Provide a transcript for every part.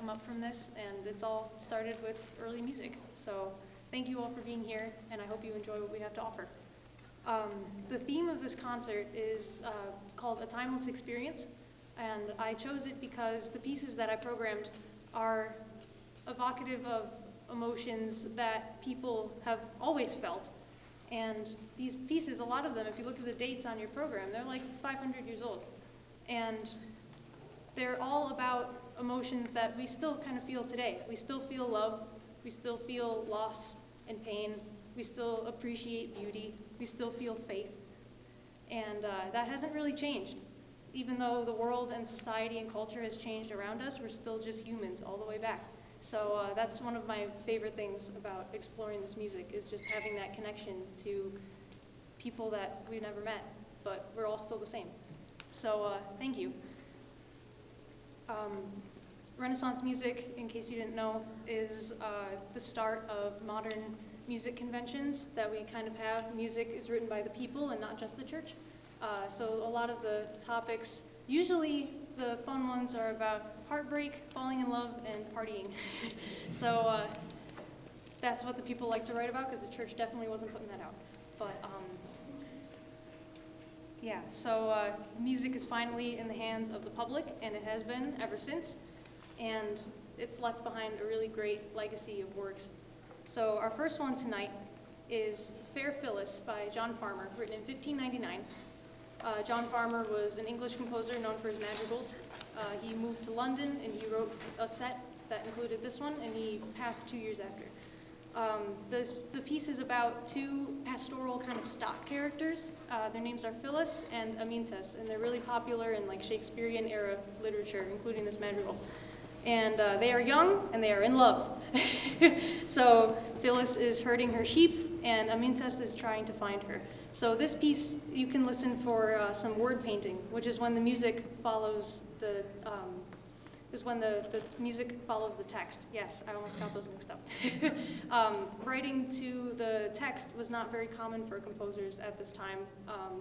come up from this, and it's all started with early music. So thank you all for being here, and I hope you enjoy what we have to offer. The theme of this concert is called A Timeless Experience, and I chose it because the pieces that I programmed are evocative of emotions that people have always felt. And these pieces, a lot of them, if you look at the dates on your program, they're like 500 years old. And they're all about emotions that we still kind of feel today. We still feel love, we still feel loss and pain, we still appreciate beauty, we still feel faith. And that hasn't really changed. Even though the world and society and culture has changed around us, we're still just humans all the way back. So that's one of my favorite things about exploring this music, is just having that connection to people that we've never met, but we're all still the same. So thank you. Renaissance music, in case you didn't know, is the start of modern music conventions that we kind of have. Music is written by the people and not just the church. So a lot of the topics, usually the fun ones, are about heartbreak, falling in love, and partying. So that's what the people like to write about, because the church definitely wasn't putting that out. But yeah, so music is finally in the hands of the public, and it has been ever since. And it's left behind a really great legacy of works. So our first one tonight is Fair Phyllis by John Farmer, written in 1599. John Farmer was an English composer known for his madrigals. He moved to London and he wrote a set that included this one, and he passed 2 years after. The piece is about two pastoral kind of stock characters. Their names are Phyllis and Nymphes, and they're really popular in like Shakespearean era literature, including this madrigal. And they are young and they are in love. So Phyllis is herding her sheep and Nymphes is trying to find her. So this piece, you can listen for some word painting, which is when the music follows the music follows the text. Yes, I almost got those mixed up. Writing to the text was not very common for composers at this time.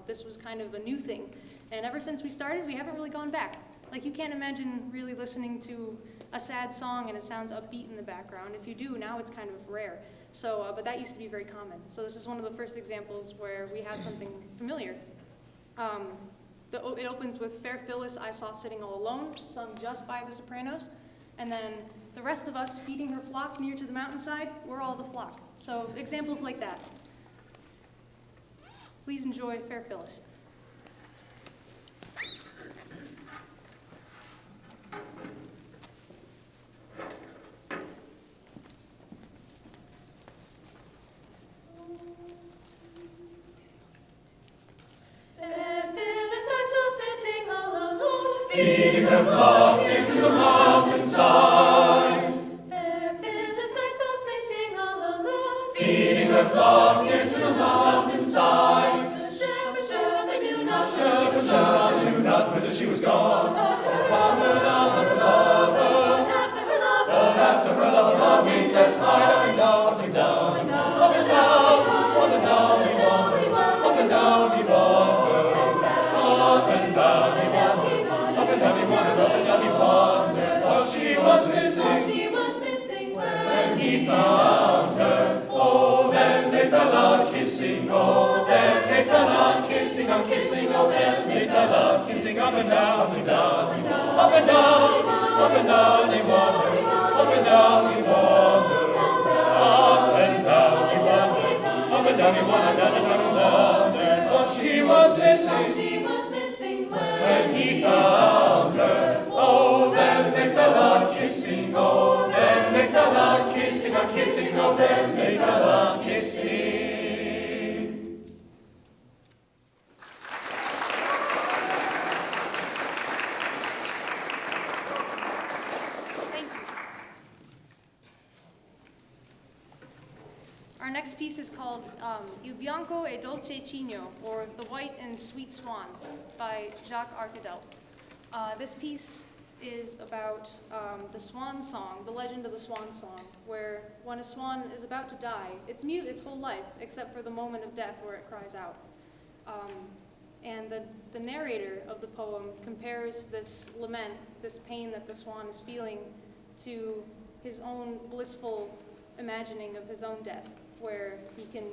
This was kind of a new thing. And ever since we started, we haven't really gone back. Like, you can't imagine really listening to a sad song and it sounds upbeat in the background. If you do, now it's kind of rare. So, but that used to be very common. So this is one of the first examples where we have something familiar. It opens with Fair Phyllis I saw sitting all alone, sung just by the sopranos. And then the rest of us feeding her flock near to the mountainside, we're all the flock. So examples like that. Please enjoy Fair Phyllis. Feeding her flock near to the mountainside. Fair Phyllis I saw sitting all alone. Feeding her flock near to the mountainside. The shepherds knew not, knew not whither she was gone. But after her lover, Nymphes slide up and down, up and down, up and down, up and down, up and down, he wandered, up and down, he wandered, up and down, he wandered. Up and down he wandered, while she was missing, when he found her. Oh, then they fell a-kissing, oh, then they fell a-kissing, a-kissing, oh, then they fell a-kissing, up and down, up and down, up and down, up and down he wandered, up and down he wandered, up and down he wandered, up and down he wandered, up and down he wandered, while she was missing, when he found her. Oh, then they fell a-kissing, oh, then they fell a-kissing, a-kissing, oh, then they fell a-kissing. Thank you. Our next piece is called Il bianco e dolce cigno, or The White and Sweet Swan, by Jacques Arcadelt. This piece is about the swan song, the legend of the swan song, where when a swan is about to die, it's mute its whole life, except for the moment of death where it cries out. And the narrator of the poem compares this lament, this pain that the swan is feeling, to his own blissful imagining of his own death, where he can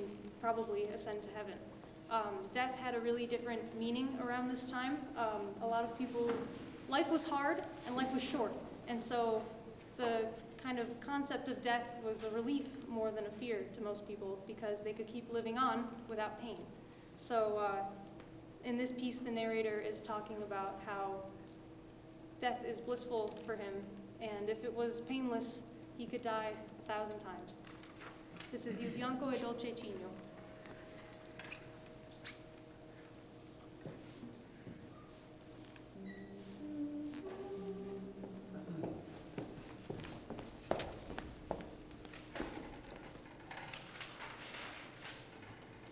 probably ascend to heaven. Death had a really different meaning around this time. A lot of people, life was hard and life was short, and so the kind of concept of death was a relief more than a fear to most people, because they could keep living on without pain. So in this piece, the narrator is talking about how death is blissful for him, and if it was painless, he could die 1,000 times. This is Il bianco e dolce cigno.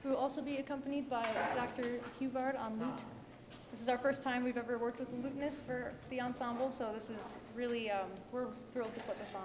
We will also be accompanied by Dr. Hubard on lute. This is our first time we've ever worked with a lutenist for the ensemble, so this is really, we're thrilled to put this on.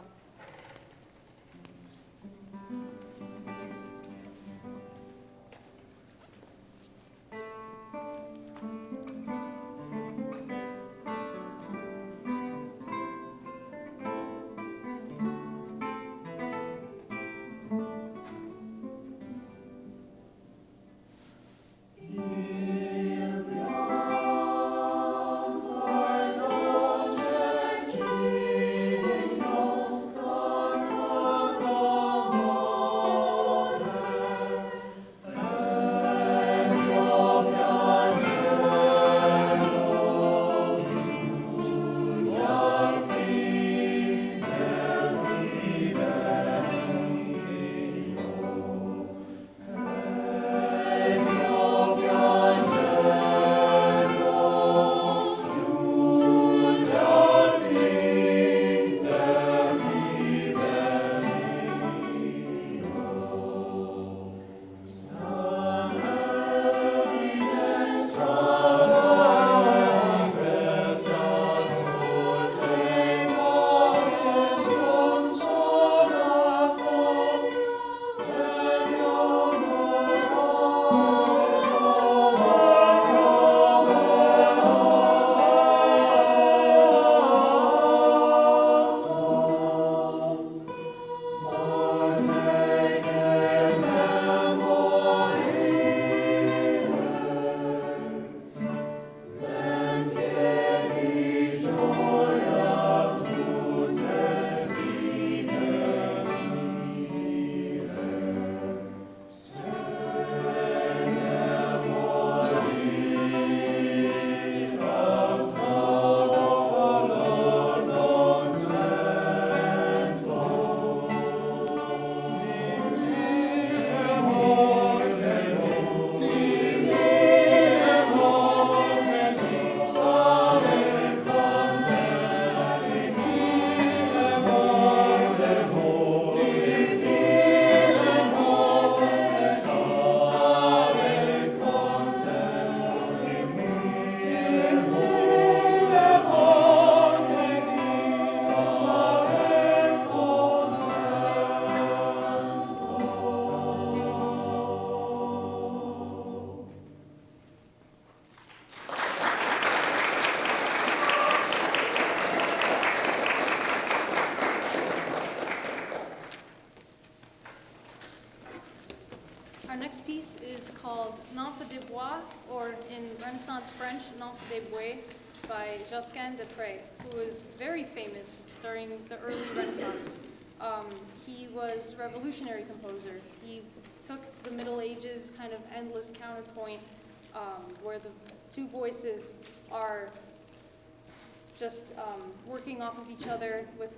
Our next piece is called Nymphes de bois, or in Renaissance French, Nymphes de bois, by Josquin de Prez, who was very famous during the early Renaissance. He was a revolutionary composer. He took the Middle Ages kind of endless counterpoint, where the two voices are just working off of each other with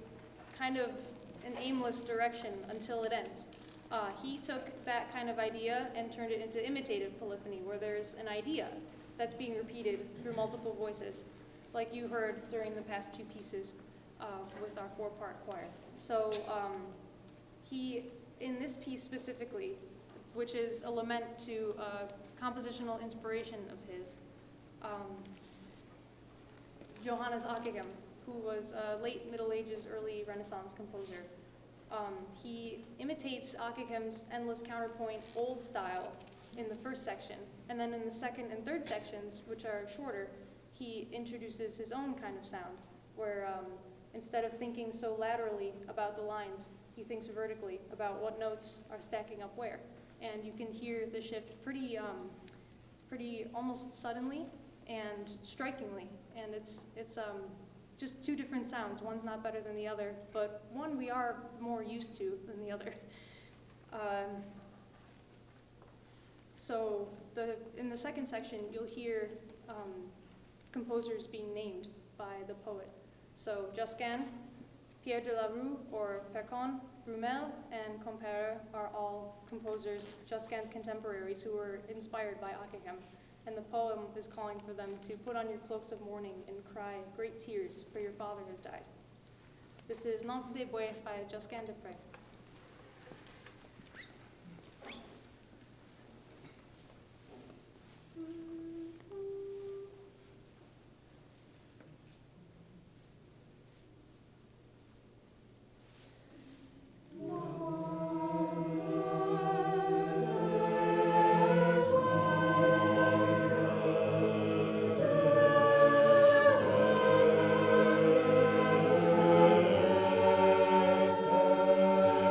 kind of an aimless direction until it ends. He took that kind of idea and turned it into imitative polyphony, where there's an idea that's being repeated through multiple voices, like you heard during the past two pieces with our four-part choir. So he, in this piece specifically, which is a lament to compositional inspiration of his, Johannes Arcadelt, who was a late Middle Ages, early Renaissance composer. He imitates Arcadelt's endless counterpoint old style in the first section, and then in the second and third sections, which are shorter, he introduces his own kind of sound, where Instead of thinking so laterally about the lines, he thinks vertically about what notes are stacking up where. And you can hear the shift pretty almost suddenly and strikingly. And it's just two different sounds. One's not better than the other, but one we are more used to than the other. So in the second section, you'll hear composers being named by the poet. So Josquin, Pierre de la Rue, or Percon, Brumel, and Compère are all composers, Josquin's contemporaries, who were inspired by Ockeghem. And the poem is calling for them to put on your cloaks of mourning and cry great tears, for your father has died. This is Nymphes des Bois by Josquin de Prez. Amen.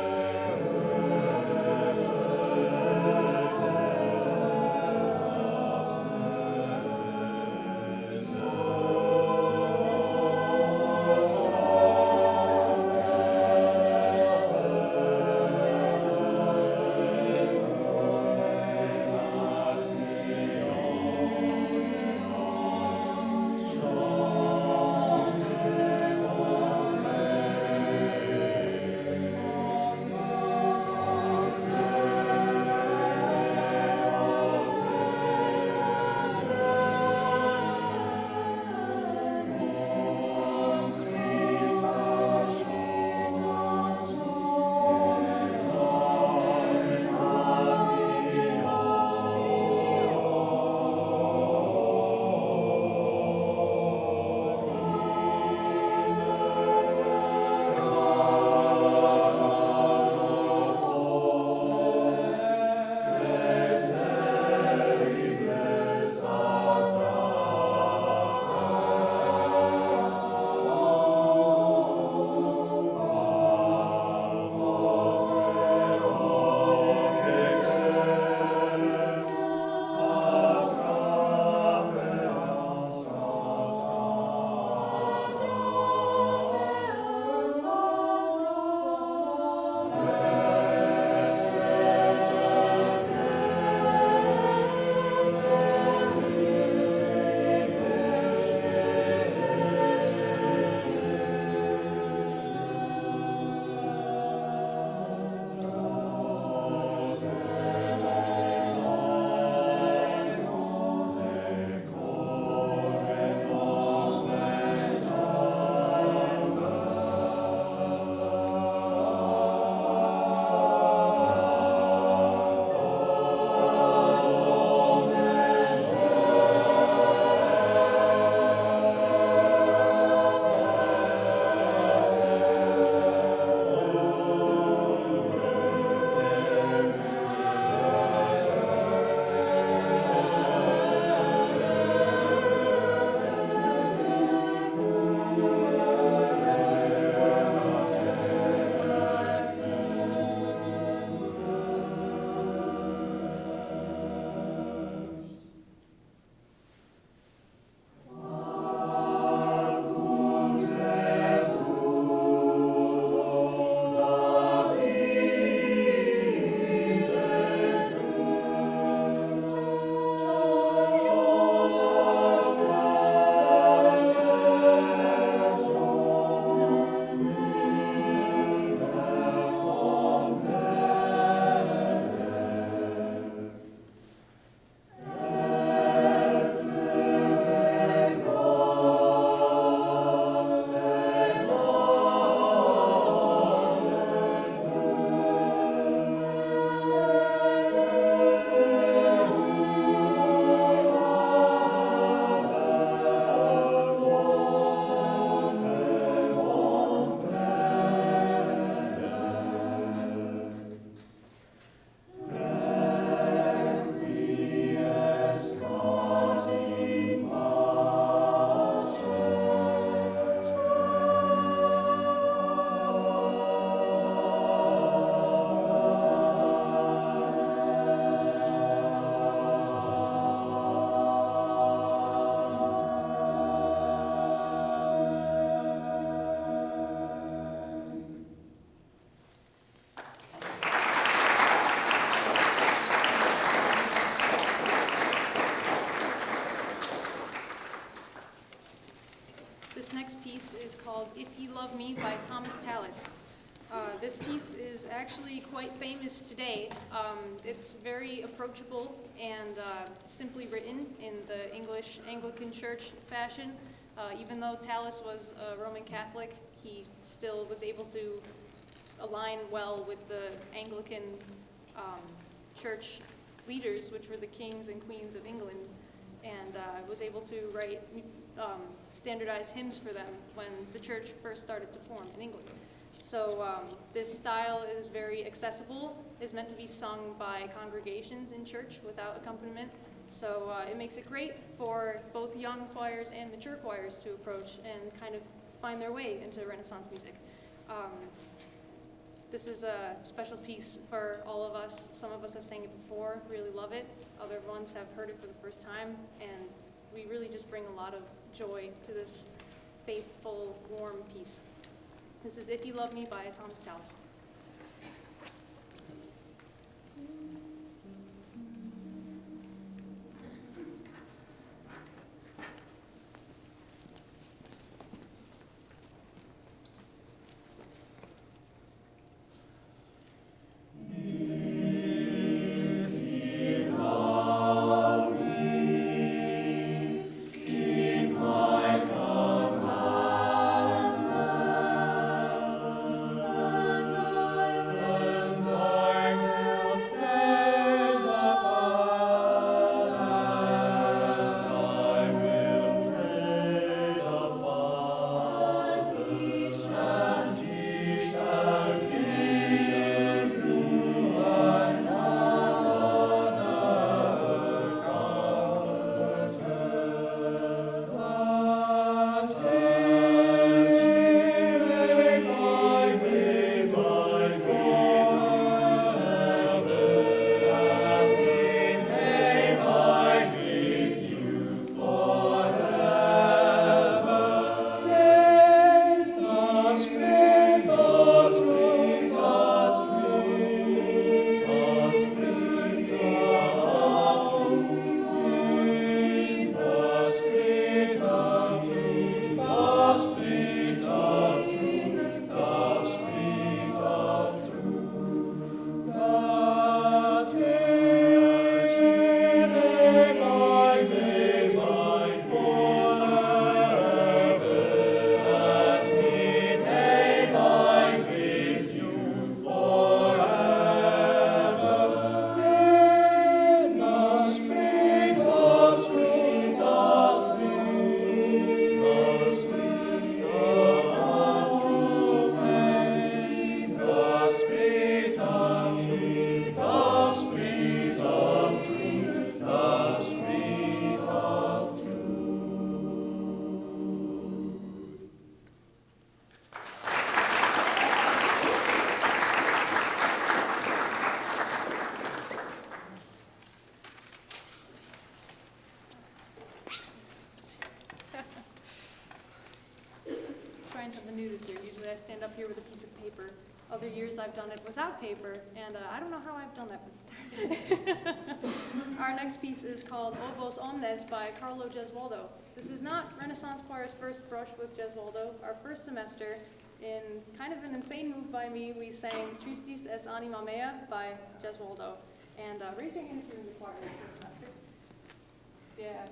Me by Thomas Tallis. This piece is actually quite famous today. It's very approachable and simply written in the English Anglican Church fashion. Even though Tallis was a Roman Catholic, he still was able to align well with the Anglican church leaders, which were the kings and queens of England, and was able to write standardized hymns for them when the church first started to form in England. So this style is very accessible, is meant to be sung by congregations in church without accompaniment. So it makes it great for both young choirs and mature choirs to approach and kind of find their way into Renaissance music. This is a special piece for all of us. Some of us have sang it before, really love it. Other ones have heard it for the first time, and we really just bring a lot of joy to this faithful, warm piece. This is If You Love Me by Thomas Tallis. Trying something new this year. Usually I stand up here with a piece of paper. Other years I've done it without paper, and I don't know how I've done that before. Our next piece is called Omnes by Carlo Gesualdo. This is not Renaissance choir's first brush with Gesualdo. Our first semester, in kind of an insane move by me, we sang Tristis es anima mea by Gesualdo. And raise your hand if you're in the choir in the first semester. Yeah.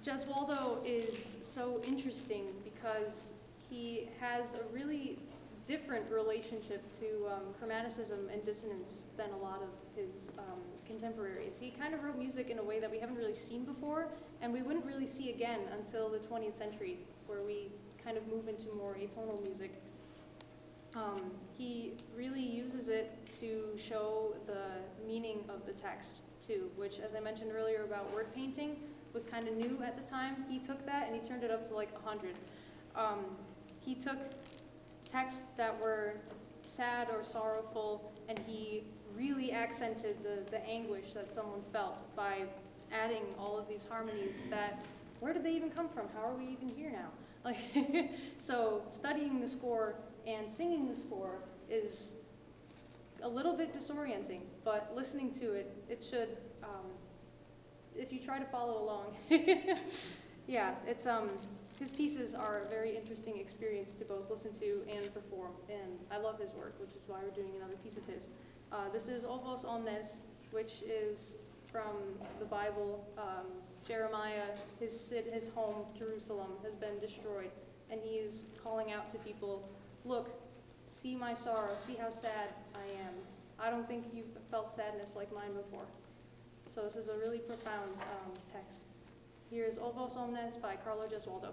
Gesualdo is so interesting because he has a really different relationship to chromaticism and dissonance than a lot of his contemporaries. He kind of wrote music in a way that we haven't really seen before, and we wouldn't really see again until the 20th century, where we kind of move into more atonal music. He really uses it to show the meaning of the text, too, which, as I mentioned earlier about word painting, was kind of new at the time. He took that and he turned it up to like 100. He took texts that were sad or sorrowful, and he really accented the anguish that someone felt by adding all of these harmonies that, where did they even come from? How are we even here now? Like, so studying the score and singing the score is a little bit disorienting, but listening to it, it should, if you try to follow along. Yeah, it's His pieces are a very interesting experience to both listen to and perform, and I love his work, which is why we're doing another piece of his. This is Ovos Omnes, which is from the Bible. Jeremiah, his home, Jerusalem, has been destroyed, and he is calling out to people, look, see my sorrow, see how sad I am. I don't think you've felt sadness like mine before. So this is a really profound text. Here is Ovos Omnes by Carlo Gesualdo.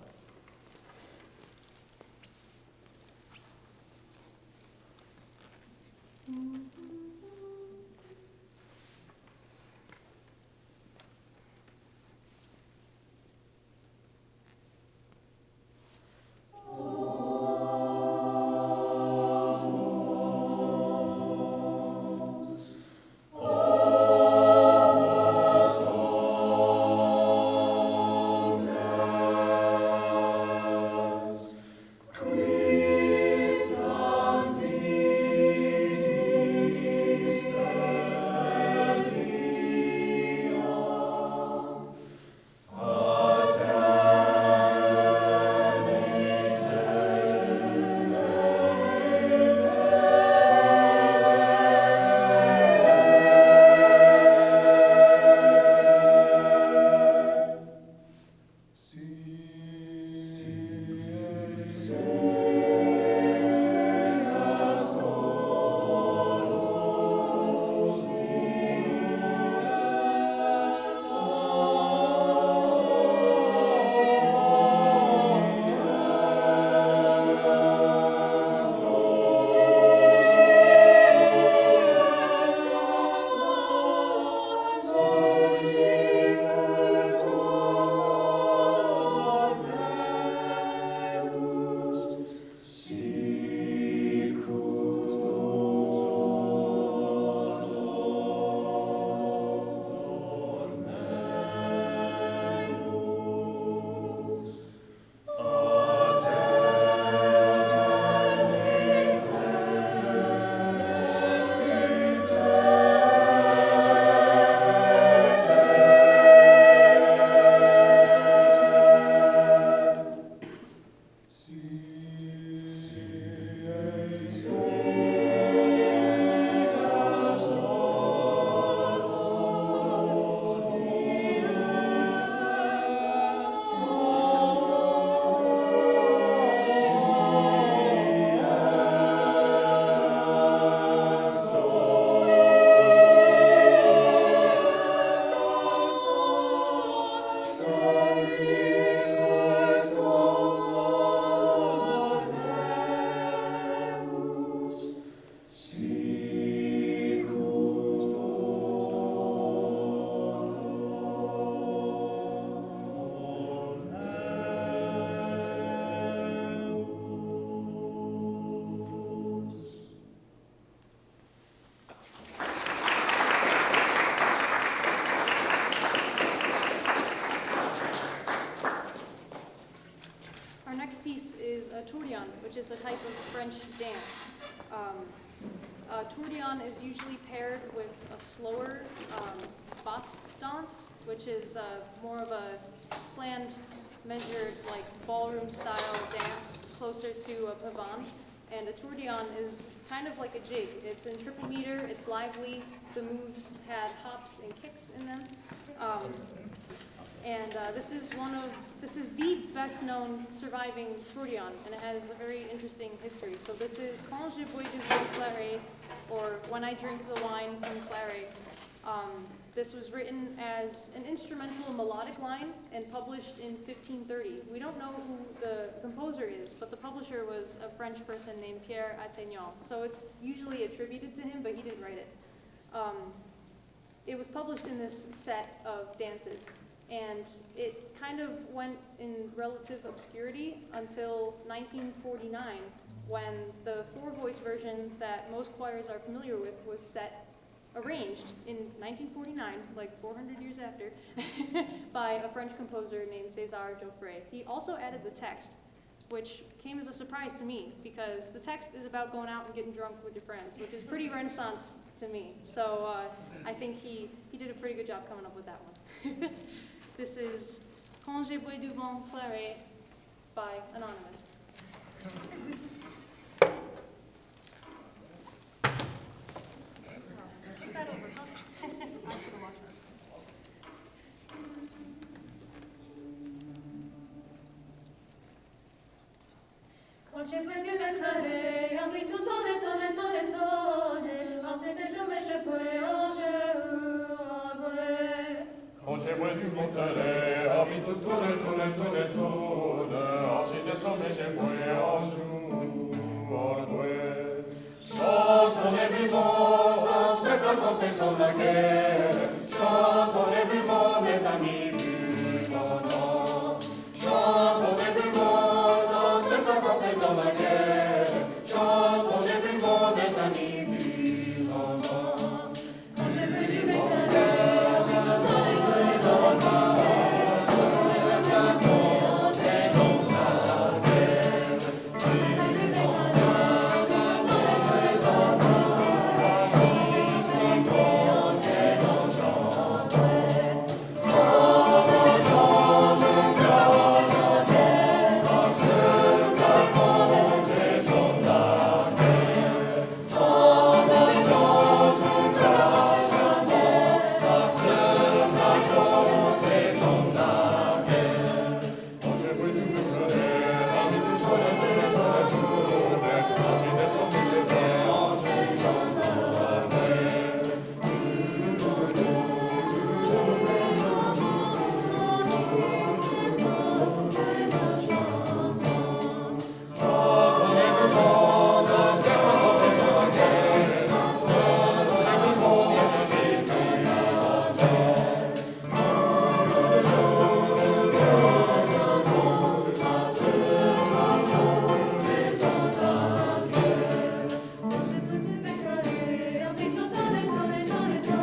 Tourdion, which is a type of French dance. Tourdion is usually paired with a slower boss dance, which is more of a planned, measured, like ballroom-style dance, closer to a pavane. And a tourdion is kind of like a jig. It's in triple meter, it's lively, the moves had hops and kicks in them. This is the best-known surviving tourdion, and it has a very interesting history. So this is Quand je bois du vin clairet, or When I Drink the Wine from Clairet. This was written as an instrumental melodic line and published in 1530. We don't know who the composer is, but the publisher was a French person named Pierre Attignan. So it's usually attributed to him, but he didn't write it. It was published in this set of dances, and it kind of went in relative obscurity until 1949, when the four-voice version that most choirs are familiar with was arranged in 1949, like 400 years after, by a French composer named César Joffre. He also added the text, which came as a surprise to me, because the text is about going out and getting drunk with your friends, which is pretty Renaissance to me. So I think he did a pretty good job coming up with that one. This is Quand je bois du vin clairet by Anonymous. Skip that over, huh? I should have watched first. Quand j'ai pris du clairet, habite tout tonne, tonne, tonne, tonne, en cette journée je peux en jeu à boire. Quand j'ai bu du clairet, habite tout tourne, tourne, tourne, tourne, ensuite descendre j'ai bu un jour à boire. Chantons les buvons, en se confessant la guerre, chantons les buvons, mes amis, buvons. Chantons les buvons, en se confessant la guerre, chantons les buvons, mes amis, buvons. Quand j'ai pris du clairet, habite tout tonne, tonne, tonne,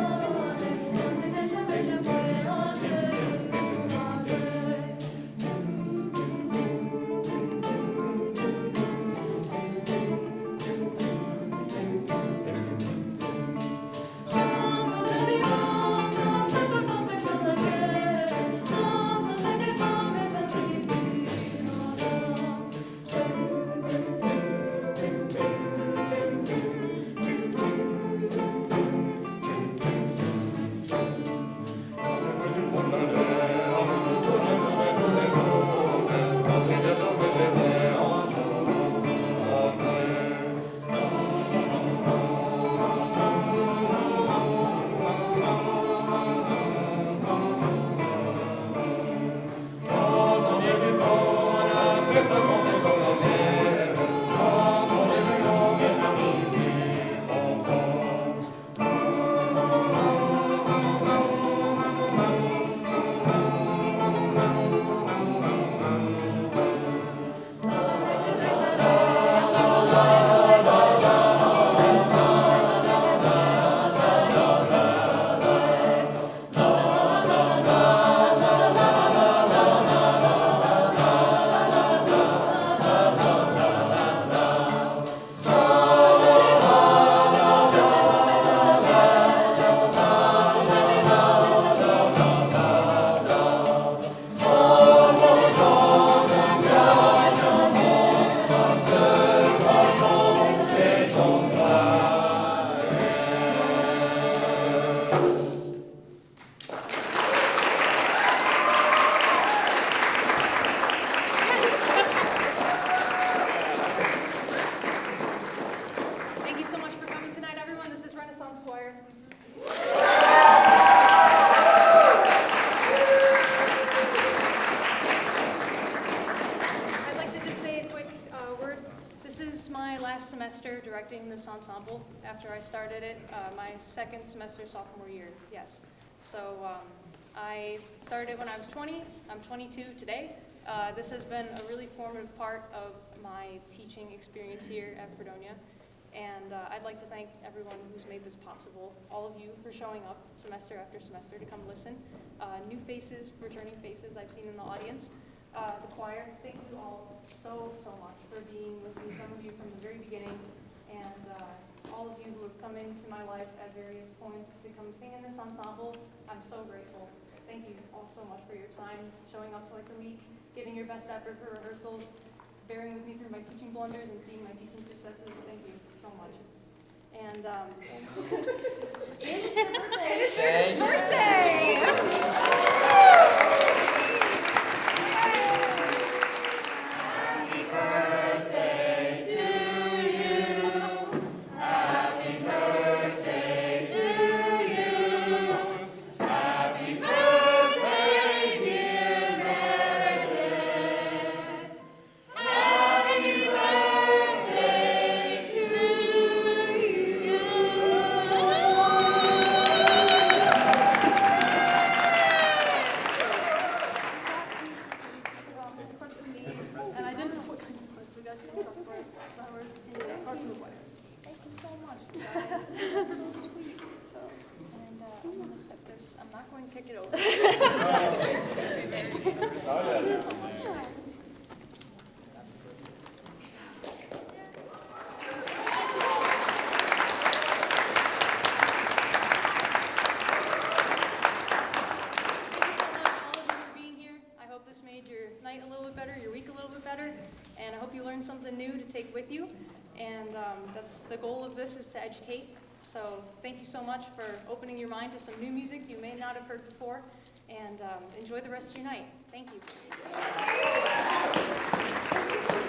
semester directing this ensemble after I started it, my second semester sophomore year, yes. So I started it when I was 20, I'm 22 today. This has been a really formative part of my teaching experience here at Fredonia. And I'd like to thank everyone who's made this possible, all of you for showing up semester after semester to come listen. New faces, returning faces I've seen in the audience. The choir, thank you all so much for being with me, some of you from the very beginning, and all of you who have come into my life at various points to come sing in this ensemble. I'm so grateful. Thank you all so much for your time, showing up twice a week, giving your best effort for rehearsals, bearing with me through my teaching blunders and seeing my teaching successes. Thank you so much. And It's your birthday. it's his birthday! Happy birthday to you. Happy birthday to you. Happy birthday, dear Meredith. Happy birthday to you. And I didn't know what kind of parts we got here. Flowers and hearts and wire. Thank you so much, guys. That's so sweet. So, and I'm going to set this. I'm not going to kick it over. Thank you so much. Night a little bit better, your week a little bit better, and I hope you learned something new to take with you. And that's the goal of this, is to educate. So thank you so much for opening your mind to some new music you may not have heard before, and enjoy the rest of your night. Thank you.